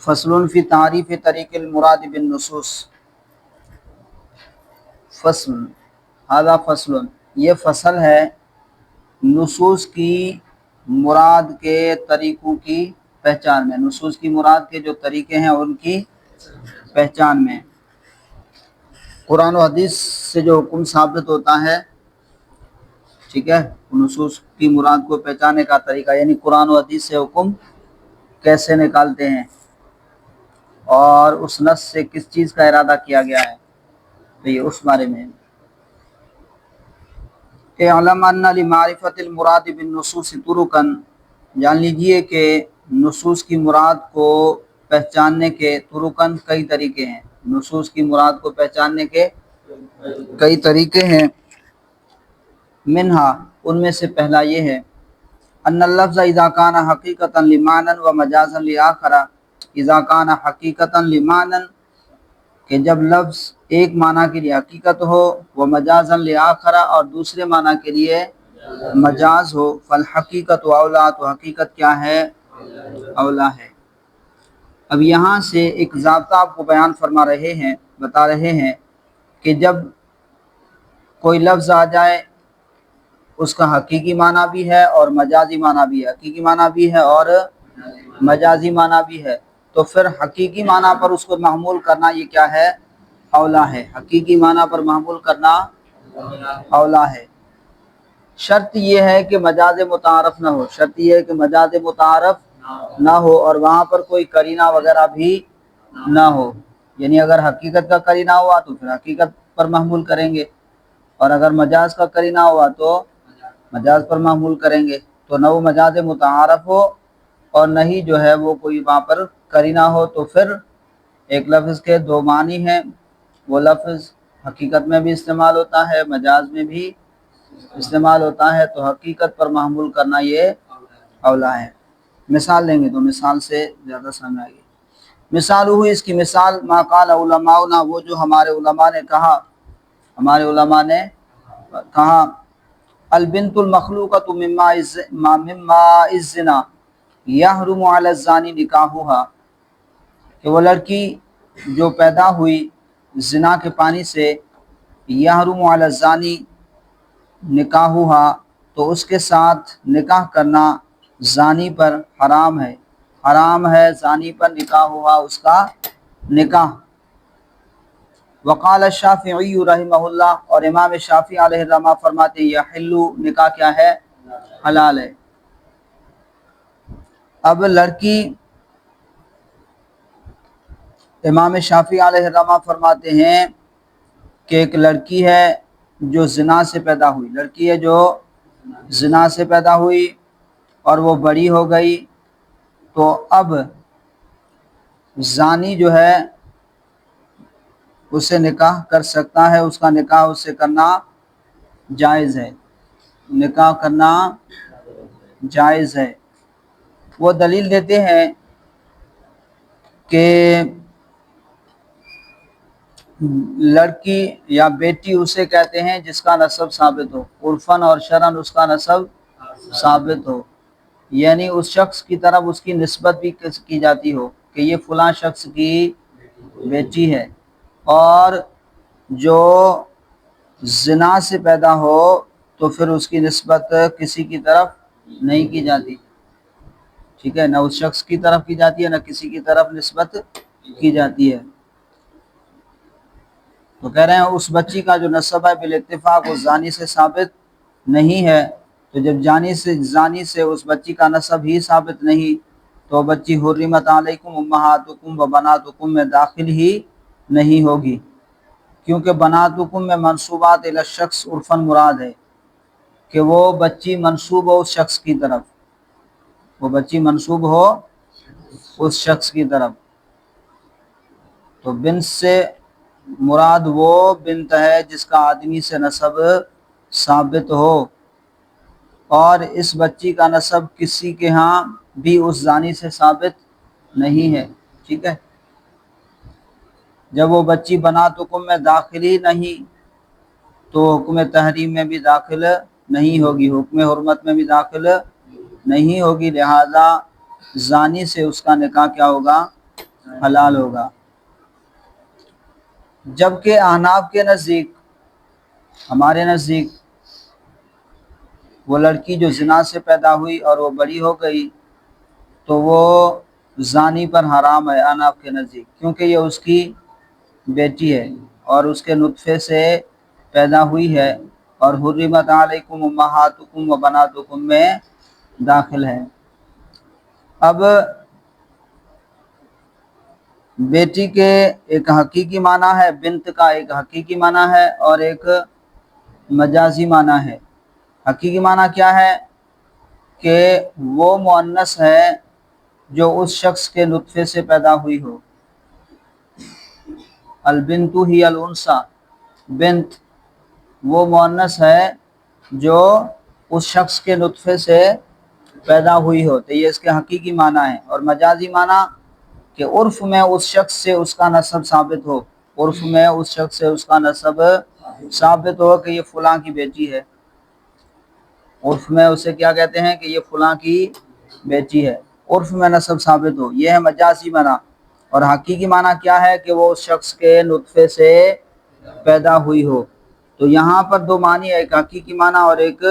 فصل فی تعریف طریق المراد بالنصوص۔ فصل، هذا فصل، یہ فصل ہے نصوص کی مراد کے طریقوں کی پہچان میں، نصوص کی مراد کے جو طریقے ہیں ان کی پہچان میں۔ قرآن و حدیث سے جو حکم ثابت ہوتا ہے، ٹھیک ہے، نصوص کی مراد کو پہچاننے کا طریقہ، یعنی قرآن و حدیث سے حکم کیسے نکالتے ہیں اور اس نص سے کس چیز کا ارادہ کیا گیا ہے، تو یہ اس بارے میں۔ اعلم ان لمعرفت المراد بالنصوص طرقا، جان لیجئے کہ نصوص کی مراد کو پہچاننے کے طرقاً کئی طریقے ہیں، نصوص کی مراد کو پہچاننے کے کئی طریقے ہیں۔ منہا، ان میں سے پہلا یہ ہے، ان اللفظ اذا کان حقیقتا لمعنی و مجازا لآخر، اذا کان حقیقتا لمعنی، کہ جب لفظ ایک معنی کے لیے حقیقت ہو، وہ مجازا لآخر، اور دوسرے معنی کے لیے مجاز ہو، فالحقیقت اولا، تو حقیقت کیا ہے، اولا ہے۔ اب یہاں سے ایک ضابطہ آپ کو بیان فرما رہے ہیں، بتا رہے ہیں کہ جب کوئی لفظ آ جائے اس کا حقیقی معنی بھی ہے اور مجازی معنی بھی ہے، حقیقی معنی بھی ہے اور مجازی معنی بھی ہے، تو پھر حقیقی معنی پر اس کو محمول کرنا یہ کیا ہے، اولا ہے، حقیقی معنی پر محمول کرنا اولا ہے۔ شرط یہ ہے کہ مجاز متعارف نہ ہو، شرط یہ ہے کہ مجاز متعارف نہ ہو اور وہاں پر کوئی قرینہ وغیرہ بھی نہ ہو، یعنی اگر حقیقت کا قرینہ ہوا تو پھر حقیقت پر محمول کریں گے، اور اگر مجاز کا قرینہ ہوا تو مجاز پر محمول کریں گے، تو نہ وہ مجاز متعارف ہو اور نہ ہی جو ہے وہ کوئی وہاں پر قرینہ ہو، تو پھر ایک لفظ کے دو معنی ہیں، وہ لفظ حقیقت میں بھی استعمال ہوتا ہے، مجاز میں بھی استعمال ہوتا ہے، تو حقیقت پر محمول کرنا یہ اولا ہے۔ مثال لیں گے تو مثال سے زیادہ سمجھ آئے گی۔ مثال ہوئی، اس کی مثال، ما قال علماؤنا، وہ جو ہمارے علماء نے کہا، ہمارے علماء نے کہا، البنت المخلوقۃ مما الزنا یحرم علی الزانی نکاحها، کہ وہ لڑکی جو پیدا ہوئی زنا کے پانی سے، یحرم علی الزانی نکاحها، تو اس کے ساتھ نکاح کرنا زانی پر حرام ہے، حرام ہے زانی پر نکاح ہوا، اس کا نکاح۔ وقال الشافعی رحمہ اللہ، اور امام شافعی علیہ الرحمہ فرماتے ہیں، یحل، نکاح کیا ہے، حلال ہے۔ اب لڑکی، امام شافعی علیہ الرحمہ فرماتے ہیں کہ ایک لڑکی ہے جو زنا سے پیدا ہوئی، لڑکی ہے جو زنا سے پیدا ہوئی اور وہ بڑی ہو گئی، تو اب زانی جو ہے اس سے نکاح کر سکتا ہے، اس کا نکاح اس سے کرنا جائز ہے، نکاح کرنا جائز ہے۔ وہ دلیل دیتے ہیں کہ لڑکی یا بیٹی اسے کہتے ہیں جس کا نسب ثابت ہو، عرفاً اور شرعاً اس کا نسب ثابت ہو، یعنی اس شخص کی طرف اس کی نسبت بھی کی جاتی ہو کہ یہ فلاں شخص کی بیٹی ہے، اور جو زنا سے پیدا ہو تو پھر اس کی نسبت کسی کی طرف نہیں کی جاتی، ٹھیک ہے، نہ اس شخص کی طرف کی جاتی ہے نہ کسی کی طرف نسبت کی جاتی ہے۔ تو کہہ رہے ہیں اس بچی کا جو نسب ہے بالاتفاق اس زانی سے ثابت نہیں ہے، تو جب زانی سے اس بچی کا نسب ہی ثابت نہیں، تو بچی حرمت علیکم امہاتکم و بناتکم میں داخل ہی نہیں ہوگی، کیونکہ بناتکم میں منصوبات الی الشخص عرفاً مراد ہے کہ وہ بچی منسوب ہو اس شخص کی طرف، وہ بچی منسوب ہو اس شخص کی طرف، تو بنت سے مراد وہ بنت ہے جس کا آدمی سے نسب ثابت ہو، اور اس بچی کا نسب کسی کے ہاں بھی اس زانی سے ثابت نہیں ہے، ٹھیک ہے۔ جب وہ بچی بناتکم میں داخل ہی نہیں تو حکم تحریم میں بھی داخل نہیں ہوگی، حکم حرمت میں بھی داخل نہیں ہوگی، لہذا زانی سے اس کا نکاح کیا ہوگا، حلال ہوگا، جبکہ احناف کے نزدیک، ہمارے نزدیک، وہ لڑکی جو زنا سے پیدا ہوئی اور وہ بڑی ہو گئی تو وہ زانی پر حرام ہے احناف کے نزدیک، کیونکہ یہ اس کی بیٹی ہے اور اس کے نطفے سے پیدا ہوئی ہے، اور حرمت علیکم امہاتکم و بناتکم میں داخل ہے۔ اب بیٹی کے ایک حقیقی معنی ہے، بنت کا ایک حقیقی معنی ہے اور ایک مجازی معنی ہے۔ حقیقی معنی کیا ہے کہ وہ مؤنث ہے جو اس شخص کے نطفے سے پیدا ہوئی ہو۔ البنت ہی الانثی، بنت وہ مؤنث ہے جو اس شخص کے نطفے سے پیدا ہوئی ہو، تو یہ اس کے حقیقی معنی ہے۔ اور مجازی معنی کہ عرف میں اس شخص سے اس کا نسب ثابت ہو، عرف میں اس شخص سے اس کا نسب ثابت ہو کہ یہ فلاں کی بیٹی ہے، عرف میں اسے کیا کہتے ہیں کہ یہ فلاں کی بیٹی ہے، عرف میں نسب ثابت ہو، یہ ہے مجازی معنی۔ اور حقیقی معنی کیا ہے کہ وہ اس شخص کے نطفے سے پیدا ہوئی ہو۔ تو یہاں پر دو معنی ہے، ایک حقیقی معنی اور ایک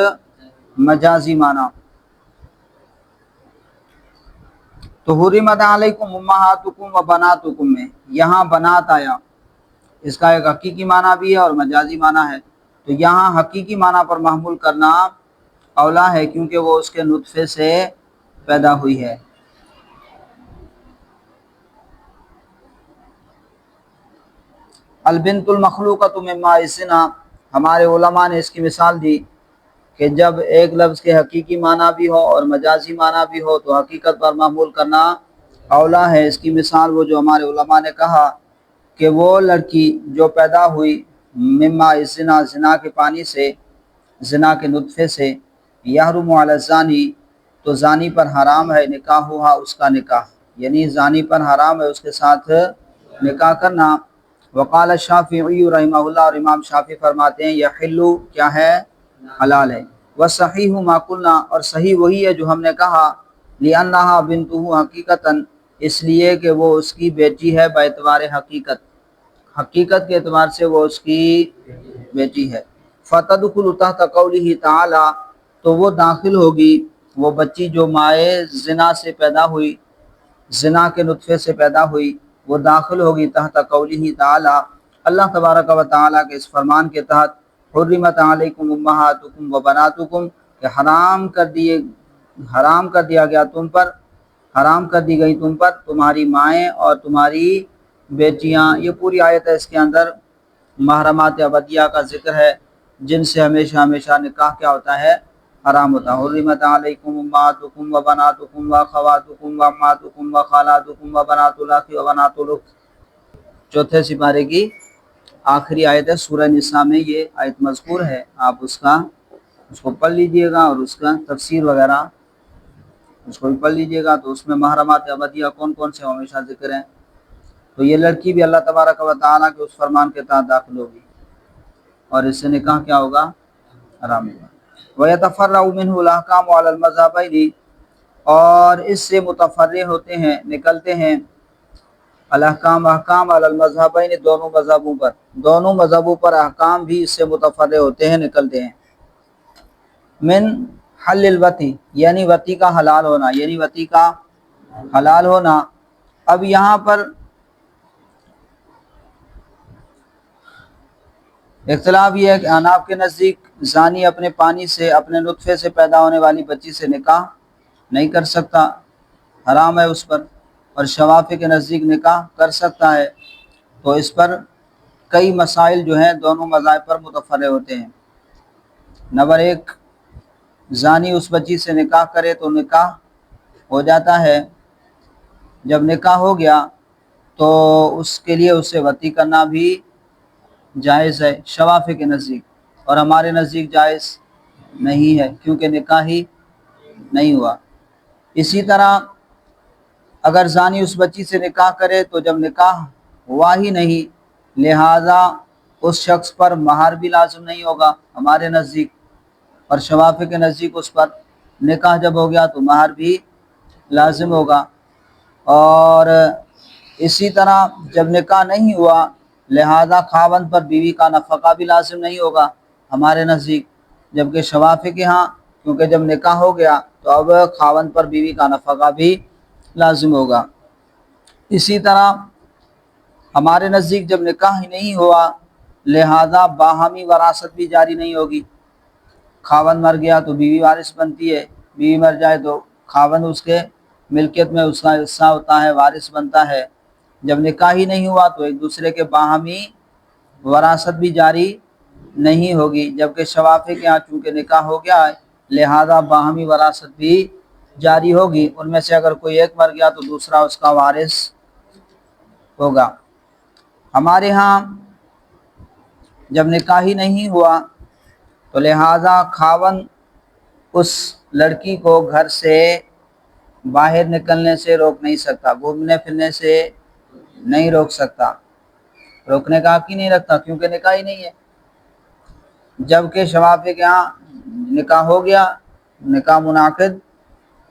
مجازی معنی۔ تو حرمت علیکم امہاتکم و بناتکم میں یہاں بنات آیا، اس کا ایک حقیقی معنی بھی ہے اور مجازی معنی ہے، تو یہاں حقیقی معنی پر محمول کرنا اولا ہے کیونکہ وہ اس کے نطفے سے پیدا ہوئی ہے۔ البنت المخلوقۃ من ماء الزنا، ہمارے علماء نے اس کی مثال دی کہ جب ایک لفظ کے حقیقی معنی بھی ہو اور مجازی معنی بھی ہو تو حقیقت پر محمول کرنا اولا ہے۔ اس کی مثال وہ جو ہمارے علماء نے کہا کہ وہ لڑکی جو پیدا ہوئی من ماء الزنا، زنا کے پانی سے، زنا کے نطفے سے، یحرم علی الزانی تو زانی پر حرام ہے نکاح ہوا اس کا نکاح، یعنی زانی پر حرام ہے اس کے ساتھ نکاح کرنا۔ وقال الشافعی رحمہ اللہ، اور امام شافعی فرماتے ہیں یحل کیا ہے، حلال ہے۔ والصحیح ما قلنا، اور صحیح وہی ہے جو ہم نے کہا، لأنہا بنتہ حقیقتاً، اس لیے کہ وہ اس کی بیٹی ہے باعتبار حقیقت، حقیقت کے اعتبار سے وہ اس کی بیٹی ہے۔ فتدخل تحت قولہ تعالی، تو وہ داخل ہوگی، وہ بچی جو مائے زنا سے پیدا ہوئی، زنا کے نطفے سے پیدا ہوئی، وہ داخل ہوگی تحت قولہ تعالی، اللہ تبارک و تعالی کے اس فرمان کے تحت، حرمت علیکم امہاتکم و بناتکم، کہ حرام کر دیا گیا تم پر، حرام کر دی گئی تم پر تمہاری مائیں اور تمہاری بیٹیاں۔ یہ پوری آیت ہے، اس کے اندر محرمات ابدیہ کا ذکر ہے جن سے ہمیشہ ہمیشہ نکاح کیا ہوتا ہے، حرام ہوتا ہے۔ حرمت علیکم امہاتکم و بناتکم و اخواتکم و عماتکم و خالاتکم و بنات الاخ و بنات الاخت، چوتھے سپارے کی آخری آیت ہے، سورہ نساء میں یہ آیت مذکور ہے، آپ اس کو پڑھ لیجئے گا اور اس کا تفسیر وغیرہ اس کو بھی پڑھ لیجئے گا، تو اس میں محرمات ابدیہ کون کون سے ہمیشہ ذکر ہیں۔ تو یہ لڑکی بھی اللہ تبارک و تعالیٰ کے اس فرمان کے تحت داخل ہوگی اور اس سے نکاح کیا ہوگا، حرام ہوگا۔ وَيَتَفَرَّعُ مِنْهُ الْأَحْكَامُ عَلَى الْمَذْهَبَيْنِ، اور اس سے متفرع ہوتے ہیں، نکلتے ہیں الاحکام، احکام علی المذہبین، دونوں مذہبوں پر، دونوں مذہبوں پر احکام بھی اس سے متفرع ہوتے ہیں، نکلتے ہیں۔ من حل الوطی، یعنی وطی کا حلال ہونا، یعنی وطی کا حلال ہونا۔ اب یہاں پر اختلاف یہ ہے کہ احناف کے نزدیک زانی اپنے پانی سے، اپنے نطفے سے پیدا ہونے والی بچی سے نکاح نہیں کر سکتا، حرام ہے اس پر، اور شوافی کے نزدیک نکاح کر سکتا ہے۔ تو اس پر کئی مسائل جو ہیں دونوں مذاہب پر متفرع ہوتے ہیں۔ نمبر ایک، زانی اس بچی سے نکاح کرے تو نکاح ہو جاتا ہے، جب نکاح ہو گیا تو اس کے لیے اسے وطی کرنا بھی جائز ہے شوافی کے نزدیک، اور ہمارے نزدیک جائز نہیں ہے کیونکہ نکاح ہی نہیں ہوا۔ اسی طرح اگر زانی اس بچی سے نکاح کرے تو جب نکاح ہوا ہی نہیں، لہذا اس شخص پر مہر بھی لازم نہیں ہوگا ہمارے نزدیک، اور شوافی کے نزدیک اس پر نکاح جب ہو گیا تو مہر بھی لازم ہوگا۔ اور اسی طرح جب نکاح نہیں ہوا لہذا خاوند پر بیوی کا نفقہ بھی لازم نہیں ہوگا ہمارے نزدیک، جبکہ شوافی کے ہاں کیونکہ جب نکاح ہو گیا تو اب خاوند پر بیوی کا نفقہ بھی لازم ہوگا۔ اسی طرح ہمارے نزدیک جب نکاح ہی نہیں ہوا لہذا باہمی وراثت بھی جاری نہیں ہوگی۔ خاوند مر گیا تو بیوی وارث بنتی ہے، بیوی مر جائے تو خاوند اس کے ملکیت میں اس کا حصہ ہوتا ہے، وارث بنتا ہے۔ جب نکاح ہی نہیں ہوا تو ایک دوسرے کے باہمی وراثت بھی جاری نہیں ہوگی، جبکہ شوافی کے ہاں چونکہ نکاح ہو گیا ہے لہذا باہمی وراثت بھی جاری ہوگی، ان میں سے اگر کوئی ایک مر گیا تو دوسرا اس کا وارث ہوگا۔ ہمارے ہاں جب نکاح ہی نہیں ہوا تو لہذا خاوند اس لڑکی کو گھر سے باہر نکلنے سے روک نہیں سکتا، گھومنے پھرنے سے نہیں روک سکتا، روکنے کا حق ہی نہیں رکھتا کیونکہ نکاح ہی نہیں ہے۔ جبکہ شوافی کے ہاں نکاح ہو گیا، نکاح منعقد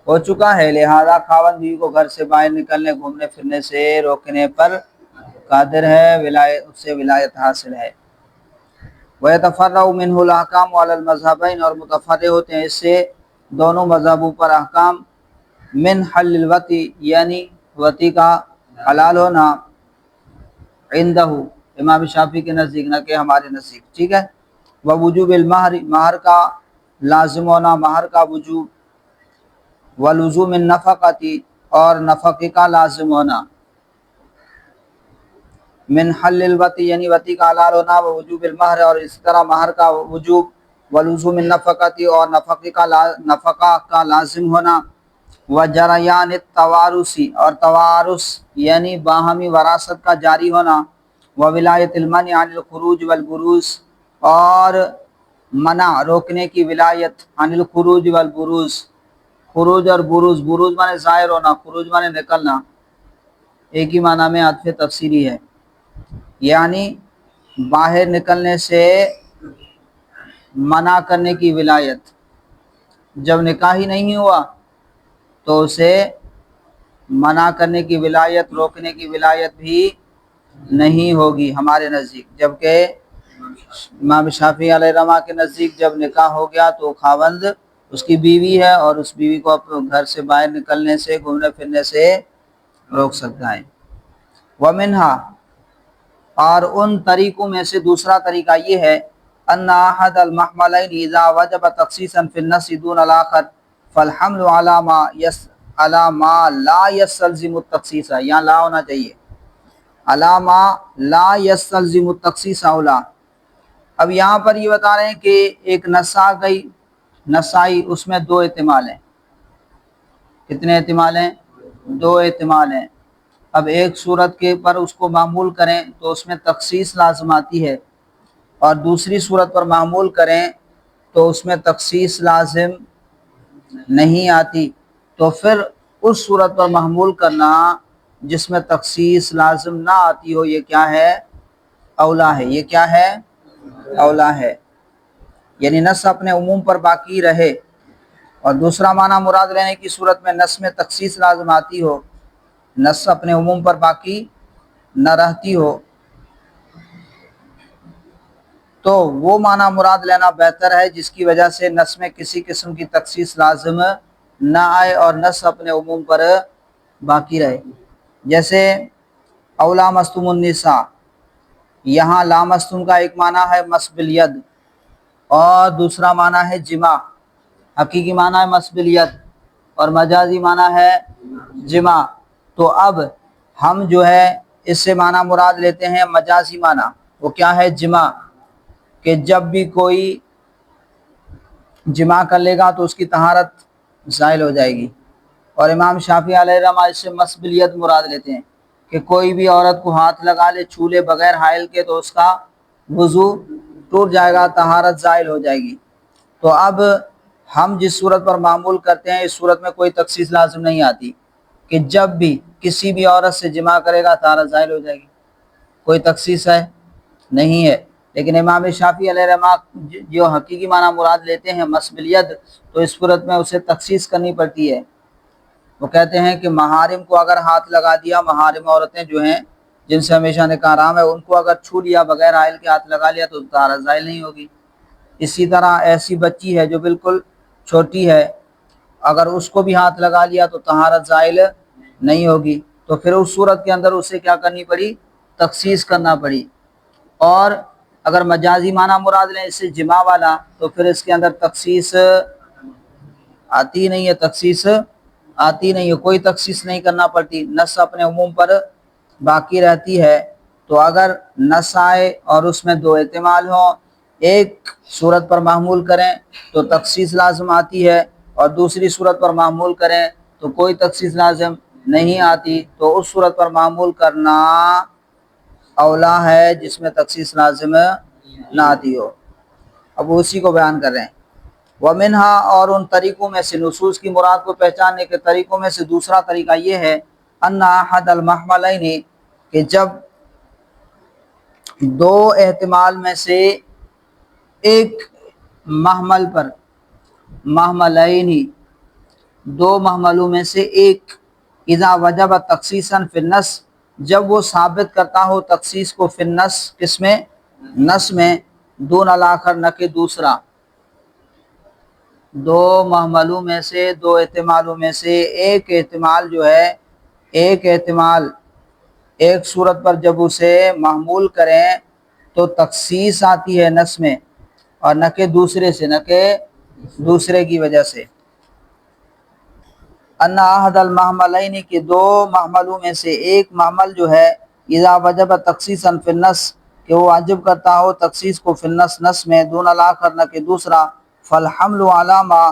ہو چکا ہے، لہذا خاوند بیوی کو گھر سے باہر نکلنے گھومنے پھرنے سے روکنے پر قادر ہے، اس سے ولایت حاصل ہے۔ وَيَتَفَرَّعُ مِنْهُ الْأَحْكَامُ عَلَى الْمَذْهَبَيْنِ، اور متفرع ہوتے ہیں اس سے دونوں مذہبوں پر احکام، من حل الوطی یعنی وطی کا حلال ہونا، عندہ امام شافعی کے نزدیک نہ کہ ہمارے نزدیک، ٹھیک ہے۔ ووجوب المہر، مہر کا لازم ہونا، مہر کا وجوب، ولزوم النفقتی، اور نفقے کا لازم ہونا، من حل الوطی یعنی وطی کا حلال ہونا، ووجوب المہر، اور اس طرح مہر کا وجوب، ولزوم النفقتی، اور نفقہ کا لازم ہونا، وجریان التوارثی، اور توارث یعنی باہمی وراثت کا جاری ہونا، وولایت المنع عن الخروج والبروز، اور منع روکنے کی ولایت، عن الخروج والبروز، خروج اور بروز، بروز مانے ظاہر ہونا، خروج مانے نکلنا، ایک ہی معنی میں عطف تفسیری ہے، یعنی باہر نکلنے سے منع کرنے کی ولایت۔ جب نکاح ہی نہیں ہوا تو اسے منع کرنے کی ولایت، روکنے کی ولایت بھی نہیں ہوگی ہمارے نزدیک، جبکہ امام شافعی علیہ رحمہ کے نزدیک جب نکاح ہو گیا تو خاوند اس کی بیوی ہے اور اس بیوی کو گھر سے باہر نکلنے سے، گھومنے پھرنے سے روک سکتا ہے۔ ومنہا، اور ان طریقوں میں سے دوسرا طریقہ یہ ہے، ان احد المحملین اذا وجب تخصیصا فی النص دون الاخر فالحمل علی ما لا یستلزم التخصیص، یہاں لا ہونا چاہیے، علی ما لا یستلزم التخصیص اولا۔ اب یہاں پر یہ بتا رہے ہیں کہ ایک نص آ گئی، نص آئی، اس میں دو احتمال ہیں۔ کتنے احتمال ہیں؟ دو احتمال ہیں۔ اب ایک صورت کے پر اس کو معمول کریں تو اس میں تخصیص لازم آتی ہے، اور دوسری صورت پر معمول کریں تو اس میں تخصیص لازم نہیں آتی، تو پھر اس صورت پر معمول کرنا جس میں تخصیص لازم نہ آتی ہو، یہ کیا ہے؟ اولا ہے۔ یہ کیا ہے؟ اولا ہے، یعنی نص اپنے عموم پر باقی رہے، اور دوسرا معنی مراد لینے کی صورت میں نص میں تخصیص لازم آتی ہو، نص اپنے عموم پر باقی نہ رہتی ہو، تو وہ معنی مراد لینا بہتر ہے جس کی وجہ سے نص میں کسی قسم کی تخصیص لازم نہ آئے اور نص اپنے عموم پر باقی رہے۔ جیسے اولا مستم النساء، یہاں لامستم کا ایک معنی ہے مس بالید اور دوسرا معنی ہے جماع، حقیقی معنی ہے مس بالید اور مجازی معنی ہے جماع، تو اب ہم جو ہے اس سے معنی مراد لیتے ہیں مجازی معنی، وہ کیا ہے؟ جماع، کہ جب بھی کوئی جماع کر لے گا تو اس کی طہارت زائل ہو جائے گی، اور امام شافعی علیہ رحمہ اس سے مس بالید مراد لیتے ہیں کہ کوئی بھی عورت کو ہاتھ لگا لے، چھو لے بغیر حائل کے تو اس کا وضو ٹوٹ جائے گا، طہارت زائل ہو جائے گی۔ تو اب ہم جس صورت پر معمول کرتے ہیں اس صورت میں کوئی تخصیص لازم نہیں آتی کہ جب بھی کسی بھی عورت سے جماع کرے گا طہارت زائل ہو جائے گی، کوئی تخصیص ہے؟ نہیں ہے۔ لیکن امام شافعی علیہ رحمہ جو حقیقی معنی مراد لیتے ہیں مس بالید، تو اس صورت میں اسے تخصیص کرنی پڑتی ہے، وہ کہتے ہیں کہ محارم کو اگر ہاتھ لگا دیا، محارم عورتیں جو ہیں جن سے ہمیشہ نکاح حرام ہے، ان کو اگر چھو لیا بغیر حائل کے ہاتھ لگا لیا تو طہارت زائل نہیں ہوگی۔ اسی طرح ایسی بچی ہے جو بالکل چھوٹی ہے، اگر اس کو بھی ہاتھ لگا لیا تو طہارت زائل نہیں ہوگی، تو پھر اس صورت کے اندر اسے کیا کرنی پڑی؟ تخصیص کرنا پڑی۔ اور اگر مجازی معنی مراد لیں اس سے جمع والا، تو پھر اس کے اندر تخصیص آتی نہیں ہے، تخصیص آتی نہیں ہے، کوئی تخصیص نہیں کرنا پڑتی، نص اپنے عموم پر باقی رہتی ہے۔ تو اگر نص آئے اور اس میں دو احتمال ہوں، ایک صورت پر معمول کریں تو تخصیص لازم آتی ہے، اور دوسری صورت پر معمول کریں تو کوئی تخصیص لازم نہیں آتی، تو اس صورت پر معمول کرنا اولا ہے جس میں تخصیص لازم نہ آتی ہو۔ اب وہ اسی کو بیان کر رہے ہیں۔ ومنہا، اور ان طریقوں میں سے، نصوص کی مراد کو پہچاننے کے طریقوں میں سے دوسرا طریقہ یہ ہے ان احد المحملین، کہ جب دو احتمال میں سے ایک محمل پر، محملین دو محملوں میں سے ایک، اذا وجب تخصیصا فی النص، جب وہ ثابت کرتا ہو تخصیص کو فی النص، کس میں؟ نص میں، دون الاخر، نہ کہ دوسرا۔ دو محملوں میں سے، دو احتمالوں میں سے ایک احتمال جو ہے، ایک احتمال ایک صورت پر جب اسے محمول کریں تو تخصیص آتی ہے نص میں، اور نہ کہ دوسرے سے، نہ کہ دوسرے کی وجہ سے۔ ان احد المحملین، کے دو محملوں میں سے ایک محمل جو ہے، اذا وجب تخصیصا فی النص، کہ وہ واجب کرتا ہو تخصیص کو فی النص، نص میں، دون الاخر، نہ کہ دوسرا، فالحمل علی ما،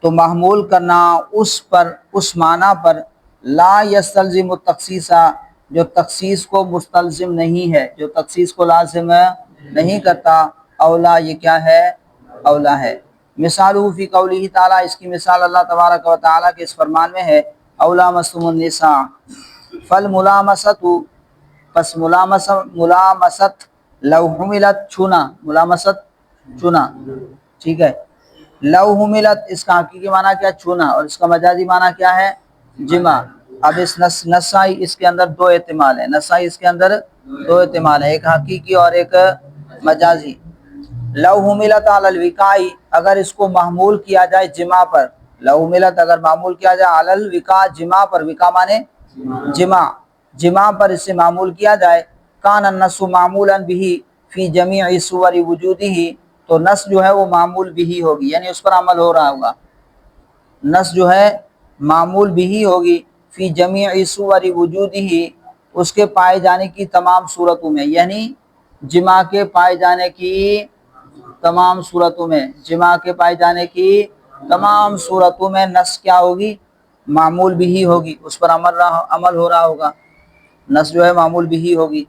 تو محمول کرنا اس پر، اس معنی پر، لا یستلزم التخصیص، جو تخصیص کو مستلزم نہیں ہے، جو تخصیص کو لازم نہیں کرتا، اولا، یہ کیا ہے؟ اولا ہے۔ مثالہ فی قولہ تعالیٰ، اس کی مثال اللہ تبارک و تعالیٰ کے اس فرمان میں ہے، اولا مسم النساء فالملامست، پس ملامست، لو حملت، چھونا، ملامست چھونا، ٹھیک ہے۔ لو حملت، اس کا حقیقی معنی کیا؟ چھونا، اور اس کا مجازی معنی کیا ہے؟ جمع۔ اب اس نسائی، اس کے اندر دو احتمال ہیں، نسائی اس کے اندر دو احتمال ہیں، ایک حقیقی اور ایک مجازی۔ لو حملت علی الوقاء، اگر اس کو محمول کیا جائے جمع پر، لو حملت اگر معمول کیا جائے علی الوقاء، جمع پر، وقاء مانے جمع، جمع پر اسے معمول کیا جائے، کان النص معمولا به فی جمیع صور وجودہ، تو نص جو ہے وہ معمول بھی ہوگی، یعنی اس پر عمل ہو رہا ہوگا، نص جو ہے معمول بھی ہوگی، فی جمیع صور وجودہ، اس کے پائے جانے کی تمام صورتوں میں، یعنی جمع کے پائے جانے کی تمام صورتوں میں، جمع کے پائے جانے کی تمام صورتوں میں نص کیا ہوگی؟ معمول بھی ہوگی، اس پر عمل ہو رہا ہوگا، نص جو ہے معمول بھی ہوگی۔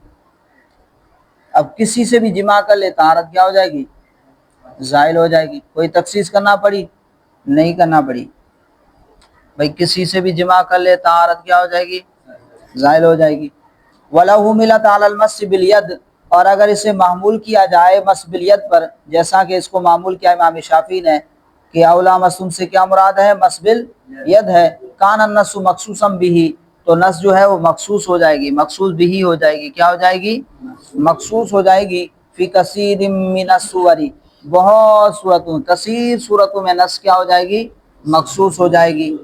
اب کسی سے بھی جمع کر لے، طہارت کیا ہو جائے گی؟ زائل ہو جائے گی۔ کوئی تخصیص کرنا پڑی؟ نہیں کرنا پڑی۔ بھئی کسی سے بھی جمع کر لے، طہارت کیا ہو جائے گی؟ زائل ہو جائے گی۔ وَلَوْ حُمِلَتْ عَلَى الْمَسِّ بِالْيَدِ، اور اگر اسے معمول کیا جائے مس بالید پر، جیسا کہ اس کو معمول کیا امام شافعی نے، کہ اولا مسم سے کیا مراد ہے؟ مس بالید ہے، کان النص مخصوصا به، تو نص جو ہے وہ مخصوص ہو جائے گی، مخصوص بھی ہو جائے گی، کیا ہو جائے گی؟ مخصوص ہو جائے گی، فی کثیر من الصور، بہت صورتوں، کثیر صورتوں میں نص کیا ہو جائے گی؟ مخصوص ہو جائے گی۔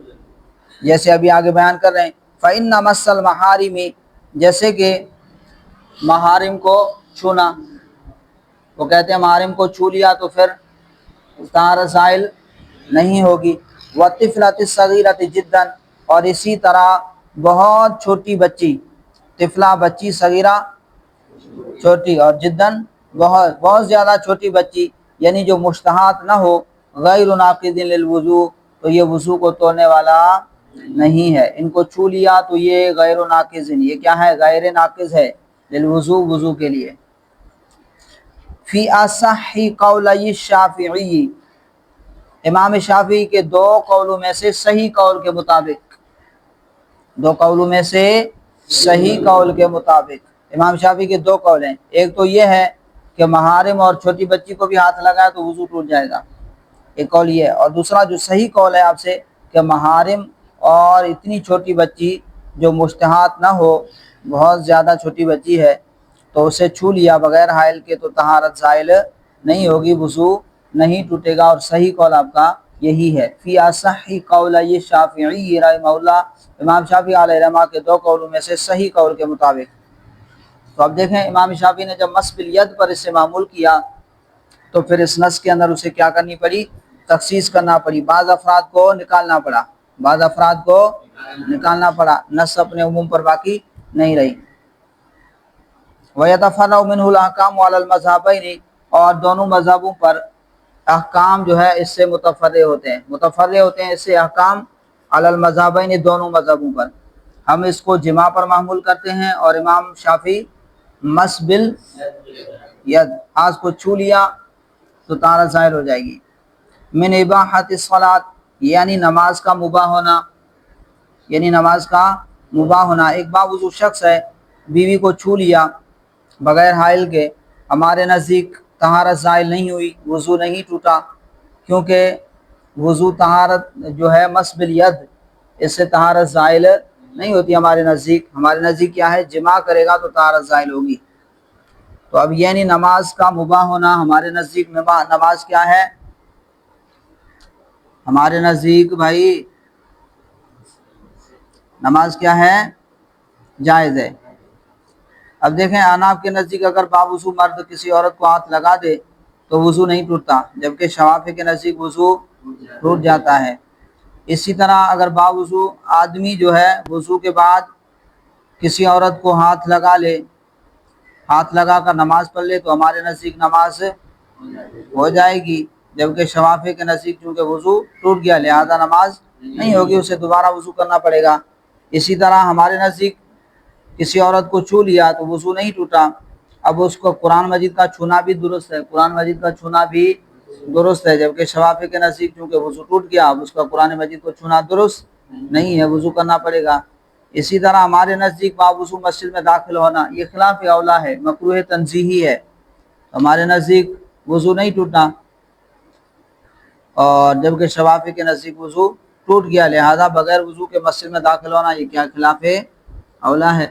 جیسے ابھی آگے بیان کر رہے ہیں، فَإِنَّ مَسَّ الْمَحَارِمِ، جیسے کہ محارم کو چھونا، وہ کہتے ہیں محارم کو چھو لیا تو پھر طہارت زائل نہیں ہوگی۔ وَالطِّفْلَةِ الصَّغِيرَةِ جِدًّا، اور اسی طرح بہت چھوٹی بچی، طفلہ بچی، صغیرہ چھوٹی، اور جدًا بہت بہت زیادہ چھوٹی بچی، یعنی جو مشتہات نہ ہو، غیر ناقض للوضوء، تو یہ وضو کو توڑنے والا نہیں ہے، ان کو چھو لیا تو یہ غیر ناقض، یہ کیا ہے؟ غیر ناقض ہے، للوضوء، وضو کے لیے۔ فی اصح قولی الشافعی، امام شافعی کے دو قولوں میں سے صحیح قول کے مطابق، دو قولوں میں سے صحیح قول کے مطابق، امام شافعی کے دو قول ہیں، ایک تو یہ ہے کہ محارم اور چھوٹی بچی کو بھی ہاتھ لگایا تو وضو ٹوٹ جائے گا، ایک قول یہ ہے، اور دوسرا جو صحیح قول ہے آپ سے، کہ محارم اور اتنی چھوٹی بچی جو مشتہات نہ ہو، بہت زیادہ چھوٹی بچی ہے، تو اسے چھو لیا بغیر حائل کے تو طہارت زائل نہیں ہوگی، وضو نہیں ٹوٹے گا۔ اور صحیح قول آپ کا یہی ہے۔ فی اصح قولی شافعی رحمہ اللہ، امام شافعی علیہ رحمہ کے دو قولوں میں سے صحیح قول کے مطابق۔ تو اب دیکھیں امام شافعی نے جب مس بالید پر اسے معمول کیا تو پھر اس نص کے اندر اسے کیا کرنی پڑی؟ تخصیص کرنا پڑی، بعض افراد کو نکالنا پڑا، بعض افراد کو نکالنا پڑا، نص اپنے عموم پر باقی نہیں رہی۔ وَيَتَفَرَّعُ مِنْهُ الْأَحْكَامُ عَلَى الْمَذْهَبَيْنِ، اور دونوں مذہبوں پر احکام جو ہے اس سے متفرع ہوتے ہیں، متفرع ہوتے ہیں اس سے احکام علی المذہبین، دونوں مذہبوں پر۔ ہم اس کو جماع پر محمول کرتے ہیں، اور امام شافعی مس بالید، ہاتھ کو چھو لیا تو طہارت ظاہر ہو جائے گی۔ من اباحت الصلاۃ، یعنی نماز کا مباح ہونا، یعنی نماز کا مباح ہونا۔ ایک باوضو شخص ہے، بیوی کو چھو لیا بغیر حائل کے، ہمارے نزدیک طہارت زائل نہیں ہوئی، وضو نہیں ٹوٹا، کیونکہ وضو طہارت جو ہے مس بالید، اس سے طہارت زائل نہیں ہوتی ہمارے نزدیک۔ ہمارے نزدیک کیا ہے؟ جماع کرے گا تو طہارت زائل ہوگی۔ تو اب یعنی نماز کا مباح ہونا، ہمارے نزدیک نماز کیا ہے؟ ہمارے نزدیک بھائی نماز کیا ہے؟ جائز ہے۔ اب دیکھیں احناف کے نزدیک اگر باوضو مرد کسی عورت کو ہاتھ لگا دے تو وضو نہیں ٹوٹتا، جبکہ شوافی کے نزدیک وضو ٹوٹ جاتا ہے۔ اسی طرح اگر باوضو آدمی جو ہے وضو کے بعد کسی عورت کو ہاتھ لگا لے، ہاتھ لگا کر نماز پڑھ لے تو ہمارے نزدیک نماز ہو جائے گی، جبکہ شوافی کے نزدیک چونکہ وضو ٹوٹ گیا لہذا نماز نہیں ہوگی، اسے دوبارہ وضو کرنا پڑے گا۔ اسی طرح ہمارے نزدیک کسی عورت کو چھو لیا تو وضو نہیں ٹوٹا، اب اس کو قرآن مجید کا چھونا بھی درست ہے، قرآن مجید کا چھونا بھی درست ہے، جبکہ شوافی کے نزدیک چونکہ وضو ٹوٹ گیا اب اس کا قرآن مجید کو چھونا درست نہیں ہے، وضو کرنا پڑے گا۔ اسی طرح ہمارے نزدیک باوضو مسجد میں داخل ہونا یہ خلاف اولا ہے، مکروہ تنزیہی ہے، ہمارے نزدیک وضو نہیں ٹوٹنا، اور جبکہ شوافی کے نزدیک وضو ٹوٹ گیا لہذا بغیر وضو کے مسجد میں داخل ہونا یہ کیا خلاف اولا ہے۔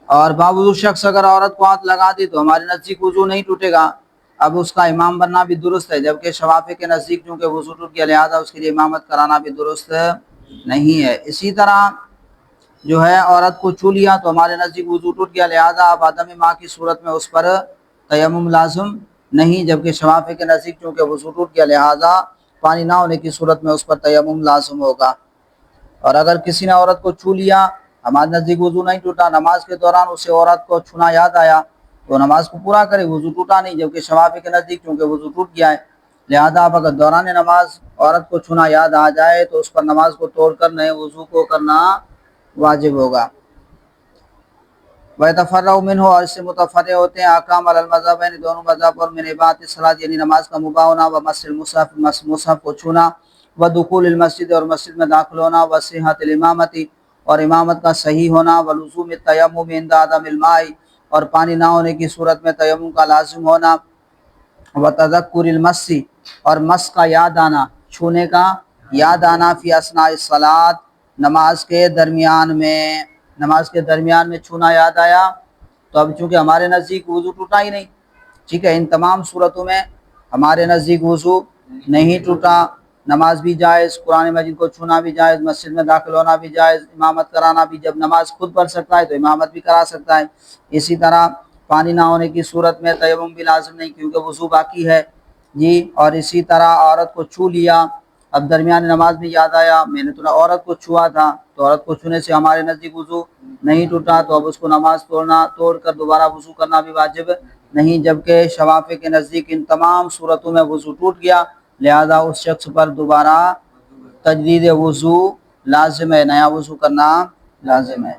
اور باوضو شخص اگر عورت کو ہاتھ لگا دی تو ہمارے نزدیک وضو نہیں ٹوٹے گا، اب اس کا امام بننا بھی درست ہے، جبکہ شوافی کے نزدیک چونکہ وضو ٹوٹ گیا لہذا اس کے لیے امامت کرانا بھی درست نہیں ہے۔ اسی طرح جو ہے عورت کو چھو لیا تو ہمارے نزدیک وضو ٹوٹ گیا لہذا اب عدم ماء کی صورت میں اس پر تیمم لازم نہیں، جبکہ شوافی کے نزدیک چونکہ وضو ٹوٹ گیا لہذا پانی نہ ہونے کی صورت میں اس پر تیمم لازم ہوگا۔ اور اگر کسی نے عورت کو چھو لیا ہمارے نزدیک وضو نہیں ٹوٹا، نماز کے دوران اسے عورت کو چھونا یاد آیا تو نماز کو پورا کرے، وضو ٹوٹا نہیں، جبکہ شوافی کے نزدیک چونکہ وضو ٹوٹ گیا ہے لہذا اب اگر دوران نماز عورت کو چھونا یاد آ جائے تو اس پر نماز کو توڑ کر نئے وضو کو کرنا واجب ہوگا۔ وَيَتَفَرَّعُ مِنْهُ، اور اس سے متفرع ہوتے ہیں احکام علی المذہبین، دونوں مذہب پر، من اباحۃ الصلاۃ یعنی نماز کا مباح ہونا، ومس المصحف، مصحف کو چھونا، ودخول المسجد اور مسجد میں داخل ہونا، وصحۃ الامامۃ اور امامت کا صحیح ہونا، ولزوم التیمم عند عدم الماء اور پانی نہ ہونے کی صورت میں تیمم کا لازم ہونا، وتذکر المس اور مس کا یاد آنا، چھونے کا یاد آنا، فی اثناء الصلاۃ نماز کے درمیان میں، نماز کے درمیان میں چھونا یاد آیا تو اب چونکہ ہمارے نزدیک وضو ٹوٹا ہی نہیں، ٹھیک ہے، ان تمام صورتوں میں ہمارے نزدیک وضو نہیں ٹوٹا، نماز بھی جائز، قرآن مجید کو چھونا بھی جائز، مسجد میں داخل ہونا بھی جائز، امامت کرانا بھی، جب نماز خود پڑھ سکتا ہے تو امامت بھی کرا سکتا ہے۔ اسی طرح پانی نہ ہونے کی صورت میں تیمم بھی لازم نہیں کیونکہ وضو باقی ہے جی۔ اور اسی طرح عورت کو چھو لیا، اب درمیان نماز میں یاد آیا میں نے تو عورت کو چھوا تھا تو عورت کو چھونے سے ہمارے نزدیک وضو نہیں ٹوٹا تو اب اس کو نماز توڑ کر دوبارہ وضو کرنا بھی واجب نہیں، جبکہ شوافی کے نزدیک ان تمام صورتوں میں وضو ٹوٹ گیا لہذا اس شخص پر دوبارہ تجدید وضو لازم ہے، نیا وضو کرنا لازم ہے۔